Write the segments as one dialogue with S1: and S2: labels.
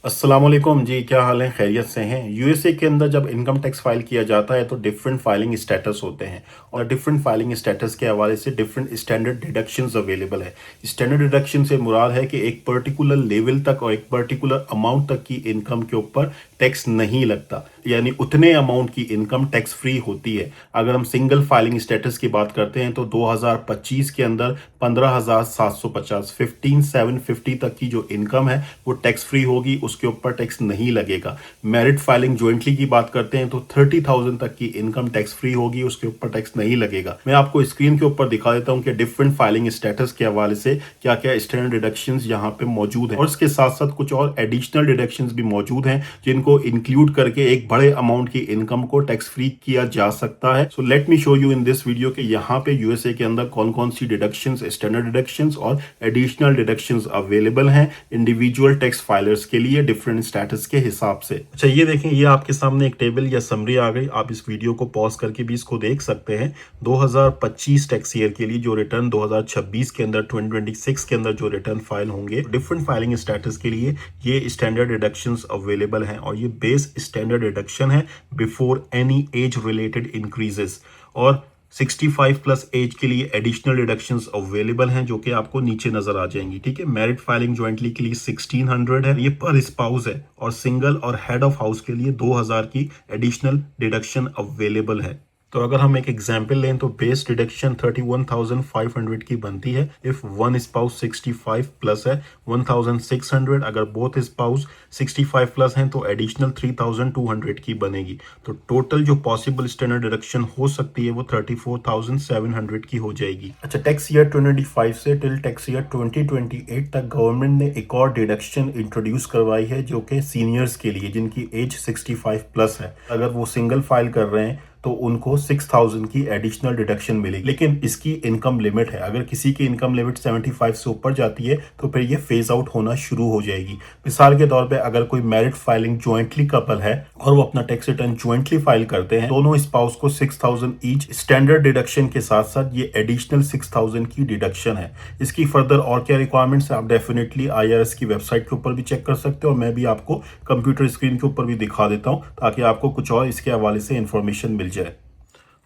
S1: अस्सलाम वालेकुम जी, क्या हाल है? खैरियत से हैं? यूएसए के अंदर जब इनकम टैक्स फाइल किया जाता है तो डिफरेंट फाइलिंग स्टेटस होते हैं और डिफरेंट फाइलिंग स्टेटस के हवाले से डिफरेंट स्टैंडर्ड डिडक्शंस अवेलेबल है। स्टैंडर्ड डिडक्शन से मुराद है कि एक पर्टिकुलर लेवल तक और एक पर्टिकुलर अमाउंट तक की इनकम के ऊपर टैक्स नहीं लगता, यानी उतने अमाउंट की इनकम टैक्स फ्री होती है। अगर हम सिंगल फाइलिंग स्टेटस की बात करते हैं तो 2025 के अंदर 15,750 15,750 तक की जो इनकम है वो टैक्स फ्री होगी, उसके ऊपर टैक्स नहीं लगेगा। मैरिड फाइलिंग ज्वाइंटली की बात करते हैं तो 30,000 तक की इनकम टैक्स फ्री होगी, उसके ऊपर टैक्स नहीं लगेगा। मैं आपको स्क्रीन के ऊपर दिखा देता हूं कि डिफरेंट फाइलिंग स्टेटस के हवाले से क्या क्या स्टैंडर्ड डिडक्शंस यहाँ पे मौजूद हैं और इसके साथ साथ कुछ और एडिशनल डिडक्शंस भी मौजूद हैं जिनको इंक्लूड करके एक बड़े अमाउंट की इनकम को टैक्स फ्री किया जा सकता है। So let me show you in this video कि यहाँ पे यूएसए के अंदर कौन कौन सी डिडक्शंस, स्टैंडर्ड डिडक्शंस और एडिशनल डिडक्शंस अवेलेबल हैं इंडिविजुअल टैक्स फाइलर्स के लिए डिफरेंट स्टेटस के हिसाब से। अच्छा, ये देखें, ये आपके सामने एक टेबल या समरी आ गई। आप इस वीडियो को पॉज करके भी इसको देख सकते हैं। 2025 टैक्स ईयर के लिए जो रिटर्न 2026 के अंदर 2026 के अंदर जो रिटर्न फाइल होंगे डिफरेंट फाइलिंग स्टेटस के लिए ये स्टैंडर्ड डिडक्शंस अवेलेबल हैं और ये बेस स्टैंडर्ड डिडक्शन है before any age related increases. और 65 प्लस एज के लिए एडिशनल डिडक्शंस अवेलेबल हैं जो कि आपको नीचे नजर आ जाएंगी। ठीक है, मैरिड फाइलिंग ज्वाइंटली के लिए 1600 है, ये पर स्पाउस है, और सिंगल और हेड ऑफ हाउस के लिए 2000 की एडिशनल डिडक्शन अवेलेबल है। तो अगर हम एक एग्जाम्पल लें तो बेस डिडक्शन 31,500 की बनती है इफ वन स्पाउस 65 प्लस है, 1,600 अगर बोथ स्पाउस 65 प्लस हैं तो एडिशनल 3,200 की बनेगी। तो टोटल जो पॉसिबल स्टैंडर्ड डिडक्शन हो सकती है वो 34,700 की हो जाएगी। अच्छा, टैक्स ईयर 2025 से टिल टैक्स ईयर 2028 तक गवर्नमेंट ने एक और डिडक्शन इंट्रोड्यूस करवाई है जो कि सीनियर्स के लिए जिनकी एज 65 प्लस है। अगर वो सिंगल फाइल कर रहे हैं तो उनको 6,000 की एडिशनल डिडक्शन मिलेगी, लेकिन इसकी इनकम लिमिट है। अगर किसी की इनकम लिमिट 75 से ऊपर जाती है तो फिर ये फेज आउट होना शुरू हो जाएगी। मिसाल के तौर पे अगर कोई मैरिड फाइलिंग ज्वाइंटली कपल है और वो अपना टैक्स रिटर्न ज्वाइंटली फाइल करते हैं, दोनों स्पाउस को 6,000 ईच स्टैंडर्ड डिडक्शन के साथ साथ ये एडिशनल 6,000 की डिडक्शन है। इसकी फर्दर और क्या रिक्वायरमेंट्स है आप डेफिनेटली IRS की वेबसाइट के ऊपर भी चेक कर सकते हो और मैं भी आपको कंप्यूटर स्क्रीन के ऊपर भी दिखा देता हूँ ताकि आपको कुछ और इसके हवाले से इंफॉर्मेशन मिल जाए।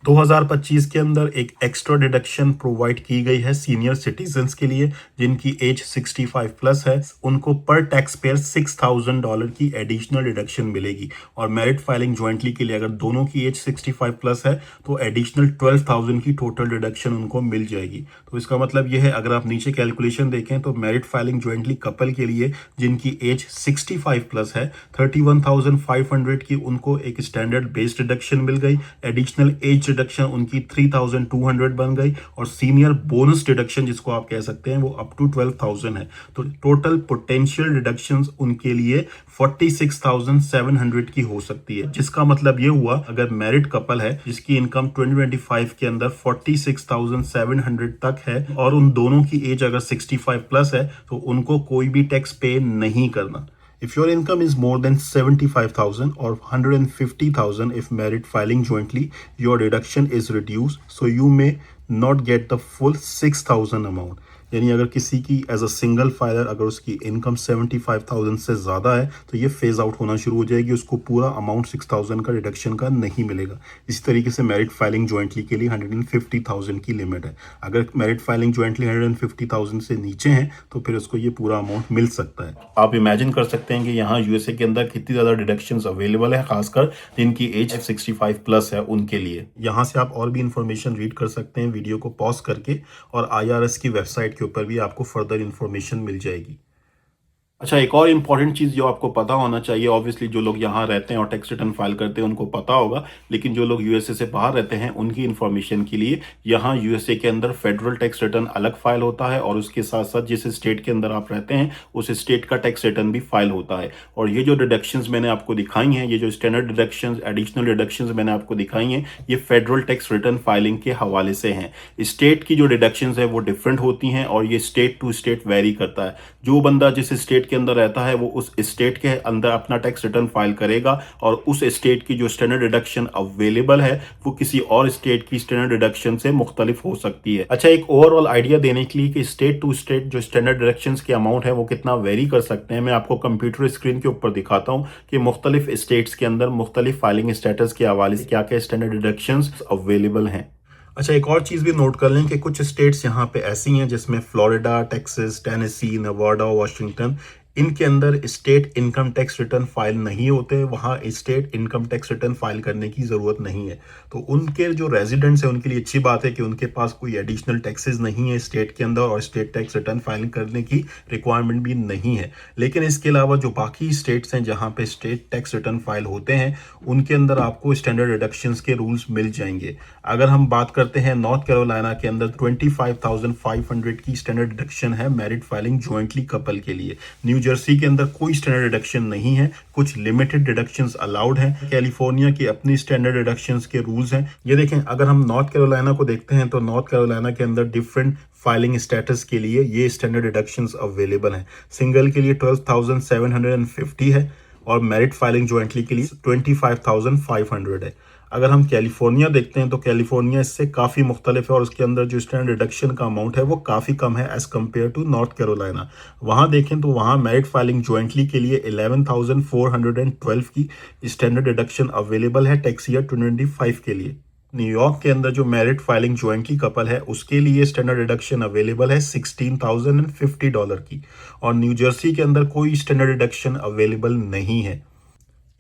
S1: 2025 के अंदर एक एक्स्ट्रा डिडक्शन प्रोवाइड की गई है सीनियर सिटीजन्स के लिए जिनकी एज 65 प्लस है। उनको पर टैक्स पेयर $6,000 की एडिशनल डिडक्शन मिलेगी और मैरिड फाइलिंग ज्वाइंटली के लिए अगर दोनों की एज 65 प्लस है तो एडिशनल 12,000 की टोटल डिडक्शन उनको मिल जाएगी। तो इसका मतलब यह है, अगर आप नीचे कैलकुलेशन देखें तो मैरिड फाइलिंग ज्वाइंटली कपल के लिए जिनकी एज 65 प्लस है 31,500 की उनको एक स्टैंडर्ड बेस डिडक्शन मिल गई, एडिशनल एज डिडक्शन उनकी 3,200 बन गई और सीनियर बोनस डिडक्शन जिसको आप कह सकते हैं वो अप टू 12,000 है। तो टोटल पोटेंशियल डिडक्शंस उनके लिए 46,700 की हो सकती है, जिसका मतलब ये हुआ अगर मैरिड कपल है जिसकी इनकम 2025 के अंदर 46,700 तक है और उन दोनों की एज अगर 65 प्लस है तो उनको कोई भी टैक्स पे नहीं करना। If your income is more than 75,000 or 150,000 if married filing jointly, your deduction is reduced, so you may not get the full 6,000 amount. यानी अगर किसी की एज अ सिंगल फाइलर अगर उसकी इनकम 75,000 से ज़्यादा है तो ये फेज आउट होना शुरू हो जाएगी, उसको पूरा अमाउंट 6,000 का डिडक्शन का नहीं मिलेगा। इसी तरीके से मैरिड फाइलिंग ज्वाइंटली के लिए 150,000 की लिमिट है। अगर मैरिड फाइलिंग ज्वाइंटली 150,000 से नीचे हैं तो फिर उसको ये पूरा अमाउंट मिल सकता है। आप इमेजिन कर सकते हैं कि यहाँ यूएसए के अंदर कितनी ज़्यादा डिडक्शंस अवेलेबल है, खासकर जिनकी एज 65 प्लस है उनके लिए। यहाँ से आप और भी इंफॉर्मेशन रीड कर सकते हैं वीडियो को पॉज करके और IRS की वेबसाइट के ऊपर भी आपको फर्दर इंफॉर्मेशन मिल जाएगी। अच्छा, एक और इम्पॉर्टेंट चीज़ जो आपको पता होना चाहिए, ऑब्वियसली जो लोग यहाँ रहते हैं और टैक्स रिटर्न फाइल करते हैं उनको पता होगा, लेकिन जो लोग यूएसए से बाहर रहते हैं उनकी इन्फॉर्मेशन के लिए यहाँ यूएसए के अंदर फेडरल टैक्स रिटर्न अलग फाइल होता है और उसके साथ साथ जिस स्टेट के अंदर आप रहते हैं उस स्टेट का टैक्स रिटर्न भी फाइल होता है। और ये जो डिडक्शंस मैंने आपको दिखाई हैं, ये जो स्टैंडर्ड डिडक्शंस, एडिशनल डिडक्शंस मैंने आपको दिखाई हैं, ये फेडरल टैक्स रिटर्न फाइलिंग के हवाले से हैं। स्टेट की जो डिडक्शंस है वो डिफरेंट होती हैं और ये स्टेट टू स्टेट वेरी करता है। जो बंदा जिस स्टेट स्टेट के अंदर रहता है वो उस स्टेट के अंदर अपना टैक्स रिटर्न फाइल करेगा, और उस स्टेट की जो स्टैंडर्ड डिडक्शन अवेलेबल है वो किसी और स्टेट की स्टैंडर्ड डिडक्शन से मुख्तलिफ हो सकती है। अच्छा, एक ओवरऑल आइडिया देने के लिए कि स्टेट टू स्टेट जो स्टैंडर्ड डिडक्शंस के अमाउंट है वो कितना वेरी कर सकते हैं, मैं आपको कंप्यूटर स्क्रीन के ऊपर दिखाता हूं कि मुख्तलिफ स्टेट्स के अंदर मुख्तलिफ फाइलिंग स्टेटस के हवाले से क्या क्या स्टैंडर्ड डिडक्शंस अवेलेबल हैं। अच्छा, एक और चीज़ भी नोट कर लें कि कुछ स्टेट्स यहाँ पे ऐसी हैं जिसमें Florida, Texas, Tennessee, Nevada, Washington, इनके अंदर state income tax return file नहीं होते, वहाँ state income tax return file करने की ज़रूरत नहीं है। तो उनके जो रेजिडेंट्स हैं उनके लिए अच्छी बात है कि उनके पास कोई एडिशनल टैक्सेस नहीं है स्टेट के अंदर, और स्टेट टैक्स रिटर्न फाइल करने की रिक्वायरमेंट भी नहीं है। लेकिन इसके अलावा जो बाकी स्टेट्स हैं जहाँ पे स्टेट टैक्स रिटर्न फाइल होते हैं उनके अंदर आपको स्टैंडर्ड डिडक्शंस के रूल्स मिल जाएंगे। अगर हम बात करते हैं नॉर्थ कैरोलिना के अंदर 25,500 की स्टैंडर्ड डिडक्शन है मैरिड फाइलिंग ज्वाइंटली कपल के लिए। न्यू जर्सी के अंदर कोई स्टैंडर्ड डिडक्शन नहीं है, कुछ लिमिटेड डिडक्शंस अलाउड हैं। कैलिफोर्निया की अपनी स्टैंडर्ड डिडक्शंस के रूल्स हैं। ये देखें, अगर हम नॉर्थ कैरोलिना को देखते हैं तो नॉर्थ कैरोलिना के अंदर डिफरेंट फाइलिंग स्टेटस के लिए ये स्टैंडर्ड डिडक्शंस अवेलेबल हैं। सिंगल के लिए 12,750 है और मैरिड फाइलिंग ज्वाइंटली के लिए 25,500 है। अगर हम कैलिफोर्निया देखते हैं तो कैलिफोर्निया इससे काफ़ी मुख्तलिफ है और उसके अंदर जो स्टैंडर्ड डिडक्शन का अमाउंट है वो काफ़ी कम है as compare to North Carolina. वहाँ देखें तो वहाँ मैरिड फाइलिंग ज्वाइंटली के लिए 11,412 की स्टैंडर्ड डिडक्शन अवेलेबल है टैक्स ईयर 2025 के लिए। न्यूयॉर्क के अंदर जो मैरिड फाइलिंग ज्वाइंटली कपल है उसके लिए स्टैंडर्ड डिडक्शन अवेलेबल है $16,050 की, और न्यू जर्सी के अंदर कोई स्टैंडर्ड डिडक्शन अवेलेबल नहीं है।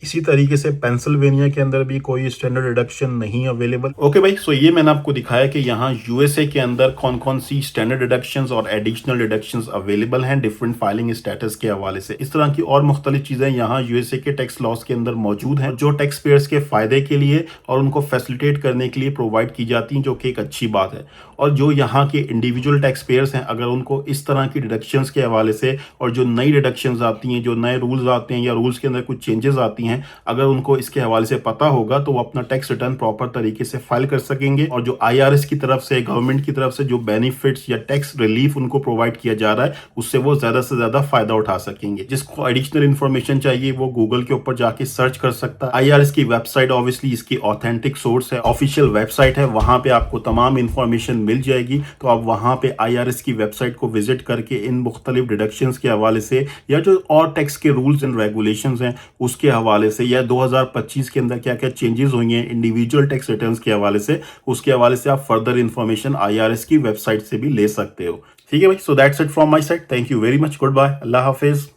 S1: इसी तरीके से पेंसिल्वेनिया के अंदर भी कोई स्टैंडर्ड डिडक्शन नहीं अवेलेबल। ओके भाई, सो ये मैंने आपको दिखाया कि यहाँ यूएसए के अंदर कौन कौन सी स्टैंडर्ड डिडक्शंस और एडिशनल डिडक्शंस अवेलेबल हैं डिफरेंट फाइलिंग स्टेटस के हवाले से। इस तरह की और मुख्तलिफ चीज़ें यहाँ यूएसए के टैक्स लॉज के अंदर मौजूद हैं जो टैक्स पेयर्स के फ़ायदे के लिए और उनको फैसिलिटेट करने के लिए प्रोवाइड की जाती हैं, जो कि एक अच्छी बात है। और जो यहाँ के इंडिविजुअल टैक्स पेयर्स हैं अगर उनको इस तरह की डिडक्शंस के हवाले से और जो नई डिडक्शंस आती हैं, जो नए रूल्स आते हैं या रूल्स के अंदर कुछ चेंजेस आती हैं, अगर उनको इसके हवाले से पता होगा तो वो अपना टैक्स रिटर्न प्रॉपर तरीके से फाइल कर सकेंगे, और जो आईआरएस की तरफ से, गवर्नमेंट की तरफ से जो बेनिफिट्स या टैक्स रिलीफ उनको प्रोवाइड किया जा रहा है उससे वो ज्यादा से ज्यादा फायदा उठा सकेंगे। जिसको एडिशनल इन्फॉर्मेशन चाहिए वो गूगल के ऊपर जाके सर्च कर सकता है। आईआरएस की वेबसाइट ऑब्वियसली इसकी ऑथेंटिक सोर्स है, ऑफिशियल वेबसाइट है, वहां पे आपको तमाम इंफॉर्मेशन मिल जाएगी। तो आप वहां पे आईआरएस की वेबसाइट को विजिट करके इन मुख्तलिफ डिडक्शंस के हवाले से या जो और टैक्स के रूल्स एंड रेगुलेशंस हैं उसके हवाले से, या 2025 के अंदर क्या क्या चेंजेस हुई हैं इंडिविजुअल टैक्स रिटर्न्स के हवाले से, उसके हवाले से आप फर्दर इंफॉर्मेशन आईआरएस की वेबसाइट से भी ले सकते हो। ठीक है भाई, so that's it from my side. Thank you very much, good bye, अल्लाह हाफिज।